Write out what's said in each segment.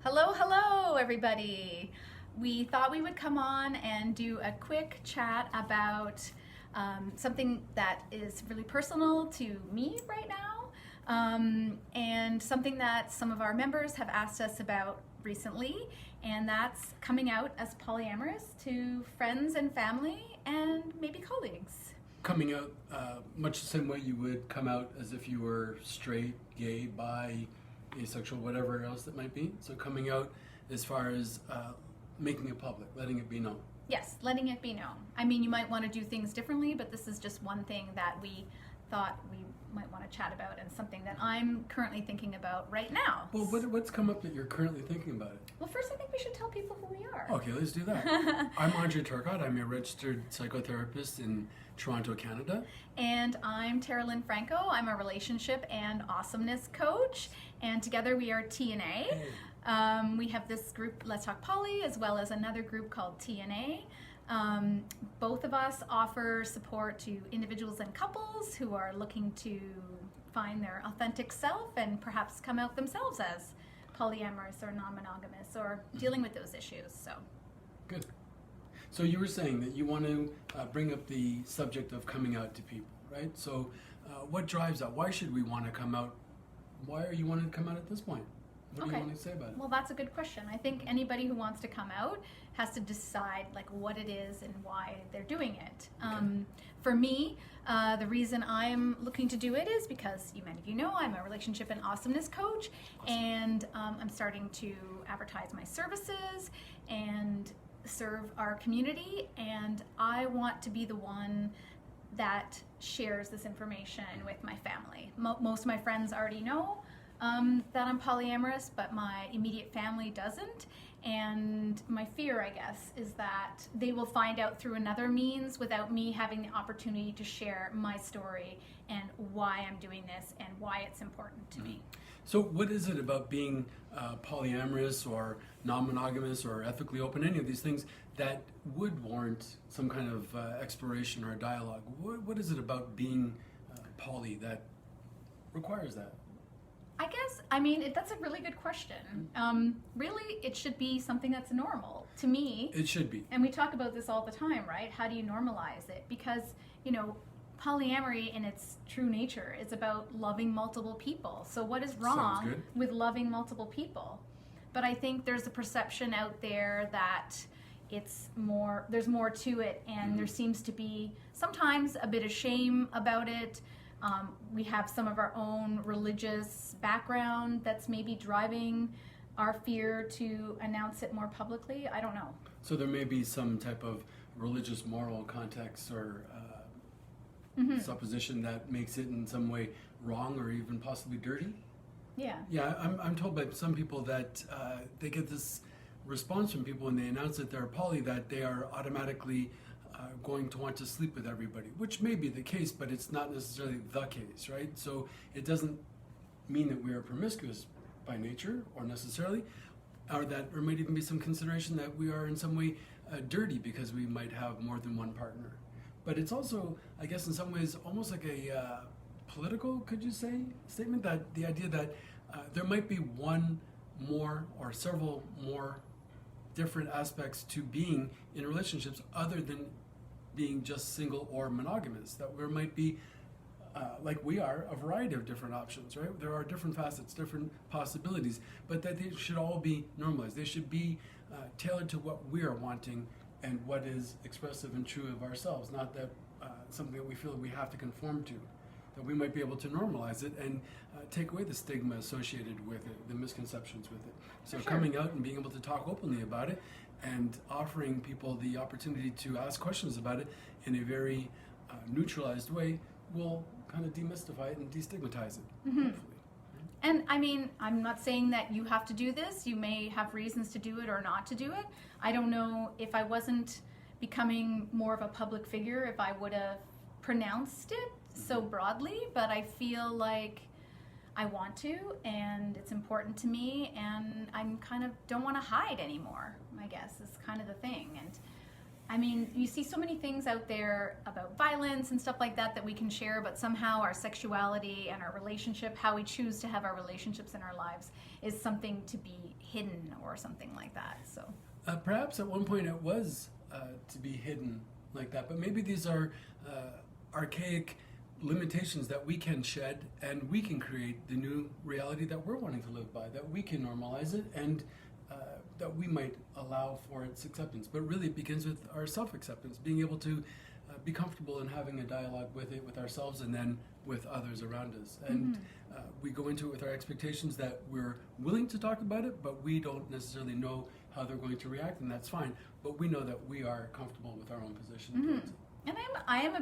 Hello, everybody. We thought we would come on and do a quick chat about something that is really personal to me right now, and something that some of our members have asked us about recently, and that's coming out as polyamorous to friends and family and maybe colleagues. Coming out much the same way you would come out as if you were straight, gay, bi, asexual, whatever else that might be. So coming out as far as making it public, letting it be known. Yes, letting it be known. I mean, you might want to do things differently, but this is just one thing that we thought we might want to chat about, and something that I'm currently thinking about right now. Well, what's come up that you're currently thinking about it? Well, first I think we should tell people who we are. Okay, let's do that. I'm André. I'm a registered psychotherapist in Toronto, Canada. And I'm Tara Franco. I'm a Relationship and Awesomeness Coach, and together we are TNA. Hey. We have this group, Let's Talk Poly, as well as another group called TNA. Both of us offer support to individuals and couples who are looking to find their authentic self and perhaps come out themselves as polyamorous or non-monogamous, or dealing with those issues. So Good. So you were saying that you want to bring up the subject of coming out to people, right? So what drives that? Why should we want to come out? Why are you wanting to come out at this point? What do you want to say about it? Well, that's a good question. I think anybody who wants to come out has to decide like what it is and why they're doing it. Okay. For me, the reason I'm looking to do it is because many of you know I'm a Relationship and Awesomeness Coach. Awesome. And I'm starting to advertise my services and serve our community, and I want to be the one that shares this information with my family. Most of my friends already know that I'm polyamorous, but my immediate family doesn't. And my fear, I guess, is that they will find out through another means without me having the opportunity to share my story and why I'm doing this and why it's important to me. So what is it about being polyamorous or non-monogamous or ethically open, any of these things, that would warrant some kind of exploration or a dialogue? What is it about being poly that requires that? I guess, that's a really good question. Really, it should be something that's normal to me. It should be. And we talk about this all the time, right? How do you normalize it? Because, polyamory in its true nature is about loving multiple people. So what is wrong with loving multiple people? But I think there's a perception out there that there's more to it, and there seems to be sometimes a bit of shame about it. We have some of our own religious background that's maybe driving our fear to announce it more publicly. I don't know. So there may be some type of religious moral context or supposition that makes it in some way wrong or even possibly dirty? Yeah. Yeah, I'm told by some people that they get this response from people when they announce that they're poly, that they are automatically going to want to sleep with everybody, which may be the case, but it's not necessarily the case, right? So it doesn't mean that we are promiscuous by nature or necessarily, or that there might even be some consideration that we are in some way dirty because we might have more than one partner. But it's also, I guess in some ways, almost like a political, could you say, statement, that the idea that there might be one more or several more different aspects to being in relationships other than being just single or monogamous, that there might be, like we are, a variety of different options, right? There are different facets, different possibilities, but that they should all be normalized. They should be tailored to what we are wanting and what is expressive and true of ourselves, not that something that we feel that we have to conform to, that we might be able to normalize it and take away the stigma associated with it, the misconceptions with it. So coming out and being able to talk openly about it and offering people the opportunity to ask questions about it in a very neutralized way will kind of demystify it and destigmatize it, hopefully. And I'm not saying that you have to do this. You may have reasons to do it or not to do it. I don't know if I wasn't becoming more of a public figure, if I would have pronounced it so broadly, but I feel like I want to, and it's important to me, and I'm kind of don't want to hide anymore, I guess, is kind of the thing. And I mean, you see so many things out there about violence and stuff like that that we can share, but somehow our sexuality and our relationship, how we choose to have our relationships in our lives, is something to be hidden or something like that. So perhaps at one point it was to be hidden like that, but maybe these are archaic limitations that we can shed, and we can create the new reality that we're wanting to live by, that we can normalize it, and that we might allow for its acceptance. But really it begins with our self-acceptance, being able to be comfortable in having a dialogue with it, with ourselves, and then with others around us. And we go into it with our expectations that we're willing to talk about it, but we don't necessarily know how they're going to react, and that's fine. But we know that we are comfortable with our own position towards it. And I am a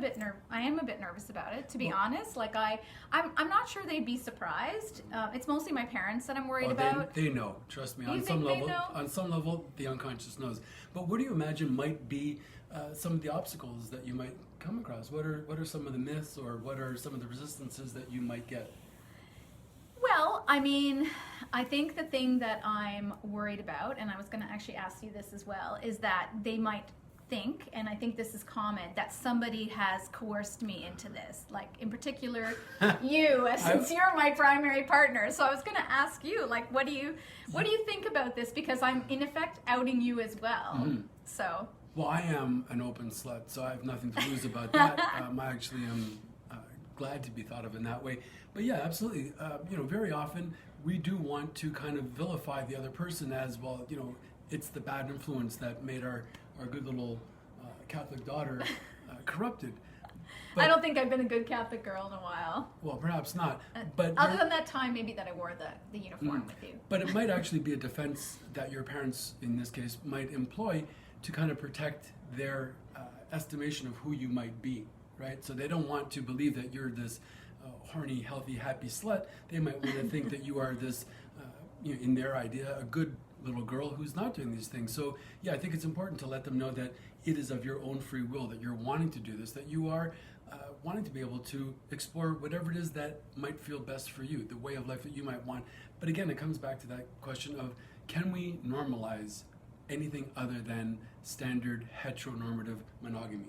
bit nervous about it, to be honest. Like I'm not sure they'd be surprised. It's mostly my parents that I'm worried about. They know. Trust me. You think they know? On some level, the unconscious knows. But what do you imagine might be some of the obstacles that you might come across? What are some of the myths, or what are some of the resistances that you might get? Well, I mean, I think the thing that I'm worried about, and I was going to actually ask you this as well, is that they might think, and I think this is common, that somebody has coerced me into this. Like, in particular, you, since you're my primary partner. So I was going to ask you, like, what do you think about this? Because I'm in effect outing you as well. Mm-hmm. So. Well, I am an open slut, so I have nothing to lose about that. I actually am glad to be thought of in that way. But yeah, absolutely. Very often we do want to kind of vilify the other person as, well, it's the bad influence that made our good little Catholic daughter corrupted. But, I don't think I've been a good Catholic girl in a while. Well, perhaps not. But other than that time, maybe that I wore the uniform with you. But it might actually be a defense that your parents, in this case, might employ to kind of protect their estimation of who you might be, right? So they don't want to believe that you're this horny, healthy, happy slut. They might want to think that you are this, in their idea, a good little girl who's not doing these things. So yeah, I think it's important to let them know that it is of your own free will that you're wanting to do this, that you are wanting to be able to explore whatever it is that might feel best for you, the way of life that you might want. But again, it comes back to that question of, can we normalize anything other than standard heteronormative monogamy?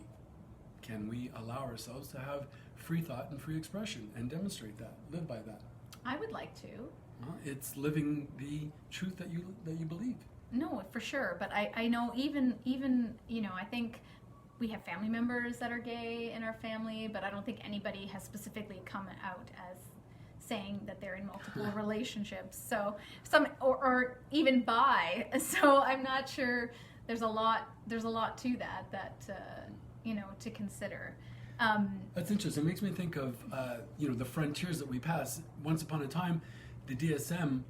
Can we allow ourselves to have free thought and free expression and demonstrate that, live by that? I would like to. Well, it's living the truth that you believe. No, for sure. But I know even I think we have family members that are gay in our family, but I don't think anybody has specifically come out as saying that they're in multiple relationships. So or even bi. So I'm not sure. There's a lot to that to consider. That's interesting. It makes me think of the frontiers that we pass. Once upon a time, the DSM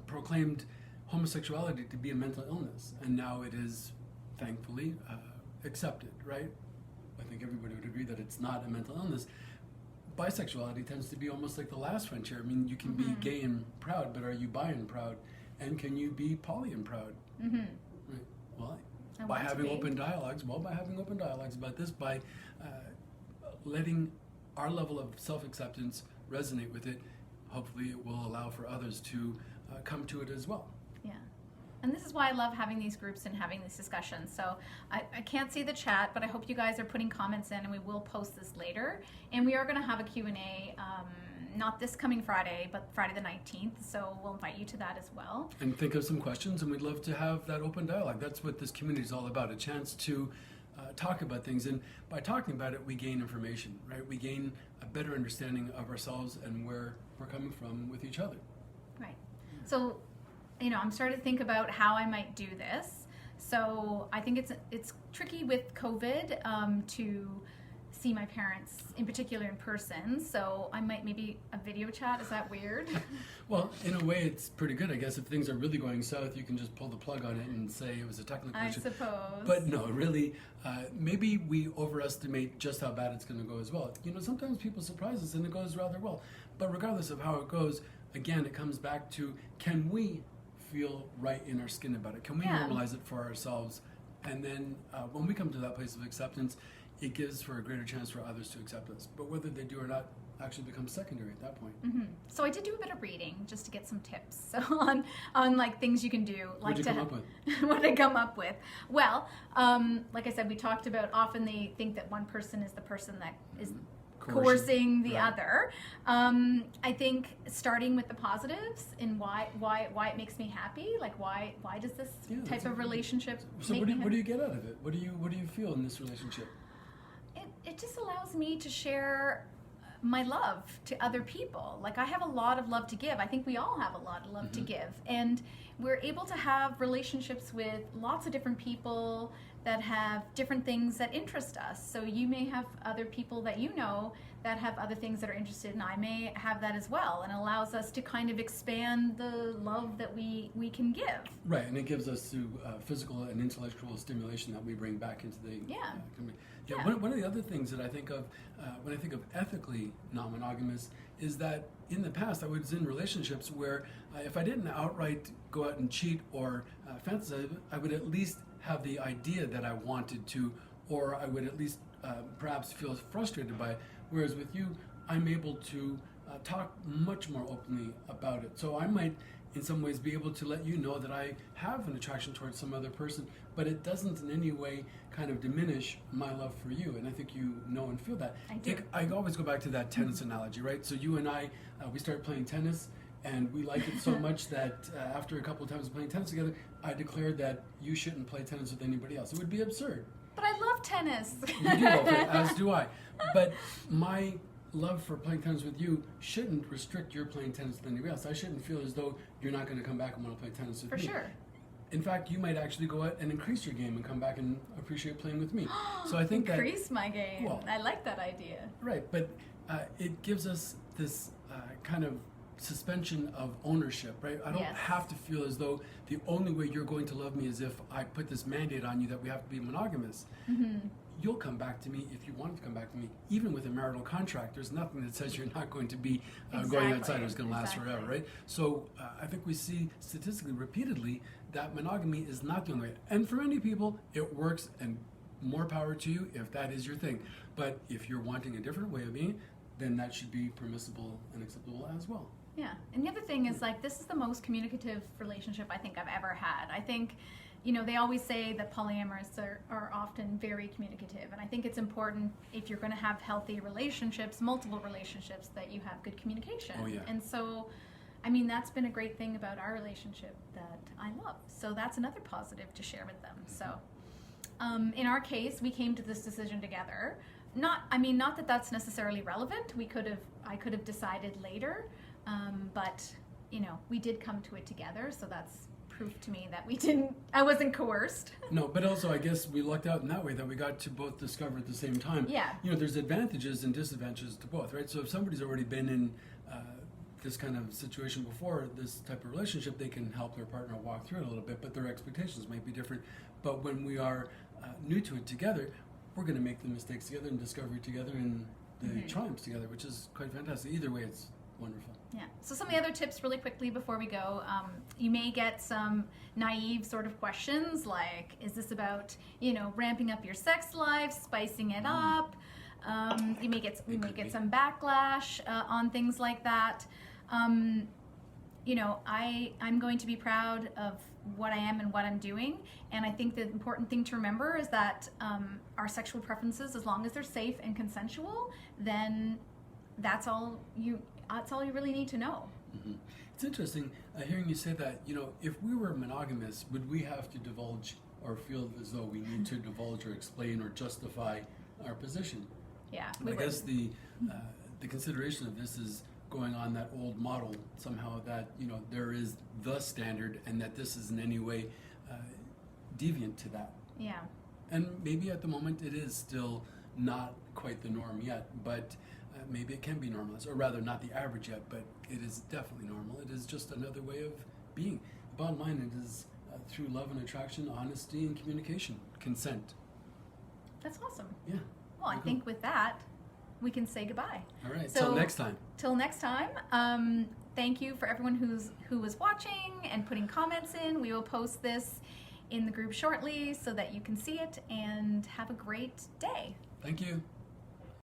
proclaimed homosexuality to be a mental illness, and now it is, thankfully, accepted, right? I think everybody would agree that it's not a mental illness. Bisexuality tends to be almost like the last frontier. I mean, you can be gay and proud, but are you bi and proud? And can you be poly and proud? Mm-hmm. Right. Well, by having open dialogues about this, by letting our level of self-acceptance resonate with it, hopefully it will allow for others to come to it as well. Yeah. And this is why I love having these groups and having these discussions. So I can't see the chat, but I hope you guys are putting comments in, and we will post this later. And we are going to have a Q&A, not this coming Friday, but Friday the 19th. So we'll invite you to that as well. And think of some questions, and we'd love to have that open dialogue. That's what this community is all about, a chance to talk about things. And by talking about it, we gain information, right? We gain a better understanding of ourselves and where we're coming from with each other. Right. So, I'm starting to think about how I might do this. So I think it's tricky with COVID to see my parents, in particular, in person. So I might maybe a video chat. Is that weird? Well, in a way, it's pretty good. I guess if things are really going south, you can just pull the plug on it and say it was a technical issue. I suppose. But no, really, maybe we overestimate just how bad it's going to go as well. Sometimes people surprise us and it goes rather well. But regardless of how it goes, again, it comes back to, can we feel right in our skin about it? Can we normalize it for ourselves? And then when we come to that place of acceptance, it gives for a greater chance for others to accept us. But whether they do or not, actually becomes secondary at that point. Mm-hmm. So I did do a bit of reading just to get some tips on like things you can do. Like What did you come up with? What did I come up with? Well, like I said, we talked about often they think that one person is the person that is coercing the other. I think starting with the positives and why it makes me happy. Like why does this type of relationship so make me happy? What do you get out of it? What do you feel in this relationship? It just allows me to share my love to other people. Like I have a lot of love to give. I think we all have a lot of love to give. And we're able to have relationships with lots of different people that have different things that interest us. So you may have other people that you know that have other things that are interested, and I may have that as well. And it allows us to kind of expand the love that we can give. Right, and it gives us through physical and intellectual stimulation that we bring back into the community. One of the other things that I think of when I think of ethically non-monogamous is that in the past I was in relationships where if I didn't outright go out and cheat or fantasize, I would at least have the idea that I wanted to, or I would at least perhaps feel frustrated by it. Whereas with you, I'm able to talk much more openly about it. So I might in some ways be able to let you know that I have an attraction towards some other person, but it doesn't in any way kind of diminish my love for you. And I think you know and feel that. I do. I always go back to that tennis analogy, right? So you and I, we started playing tennis, and we like it so much that after a couple of times playing tennis together, I declared that you shouldn't play tennis with anybody else. It would be absurd. But I love tennis. You do love it, as do I. But my love for playing tennis with you shouldn't restrict your playing tennis with anybody else. I shouldn't feel as though you're not going to come back and want to play tennis with me. For sure. In fact, you might actually go out and increase your game and come back and appreciate playing with me. So I think increase my game. Well, I like that idea. Right, but it gives us this kind of suspension of ownership, right? I don't have to feel as though the only way you're going to love me is if I put this mandate on you that we have to be monogamous. You'll come back to me if you want to come back to me. Even with a marital contract, there's nothing that says you're not going to be going outside or it's going to last forever, right? So I think we see statistically repeatedly that monogamy is not the only way. And for many people, it works, and more power to you if that is your thing. But if you're wanting a different way of being, then that should be permissible and acceptable as well. Yeah, and the other thing is, like, this is the most communicative relationship I think I've ever had. I think, you know, they always say that polyamorous are often very communicative, and I think it's important if you're going to have healthy relationships, multiple relationships, that you have good communication. Oh, yeah. And so, I mean, that's been a great thing about our relationship that I love. So that's another positive to share with them. So, in our case, we came to this decision together. Not that that's necessarily relevant. I could have decided later. But, you know, we did come to it together, so that's proof to me that I wasn't coerced. No, but also I guess we lucked out in that way that we got to both discover at the same time. Yeah. You know, there's advantages and disadvantages to both, right? So if somebody's already been in this kind of situation before, this type of relationship, they can help their partner walk through it a little bit, but their expectations might be different. But when we are new to it together, we're going to make the mistakes together and discover it together and the triumphs together, which is quite fantastic. Either way, it's wonderful. Yeah. So some of the other tips really quickly before we go, you may get some naive sort of questions like, is this about, you know, ramping up your sex life, spicing it up? You may get some backlash on things like that. You know, I'm going to be proud of what I am and what I'm doing, and I think the important thing to remember is that our sexual preferences, as long as they're safe and consensual, then that's all you really need to know. Mm-hmm. It's interesting hearing you say that. You know, if we were monogamous, would we have to divulge or feel as though we need to divulge or explain or justify our position? Yeah. I guess the consideration of this is going on that old model somehow that, you know, there is the standard and that this is in any way deviant to that. Yeah. And maybe at the moment it is still not quite the norm yet, but maybe it can be normalized, or rather not the average yet, but it is definitely normal. It is just another way of being. Bottom line, it is through love and attraction, honesty and communication, consent. That's awesome. Yeah. Well, I think with that, we can say goodbye. All right. So, till next time. Till next time. Thank you for everyone who was watching and putting comments in. We will post this in the group shortly so that you can see it, and have a great day. Thank you.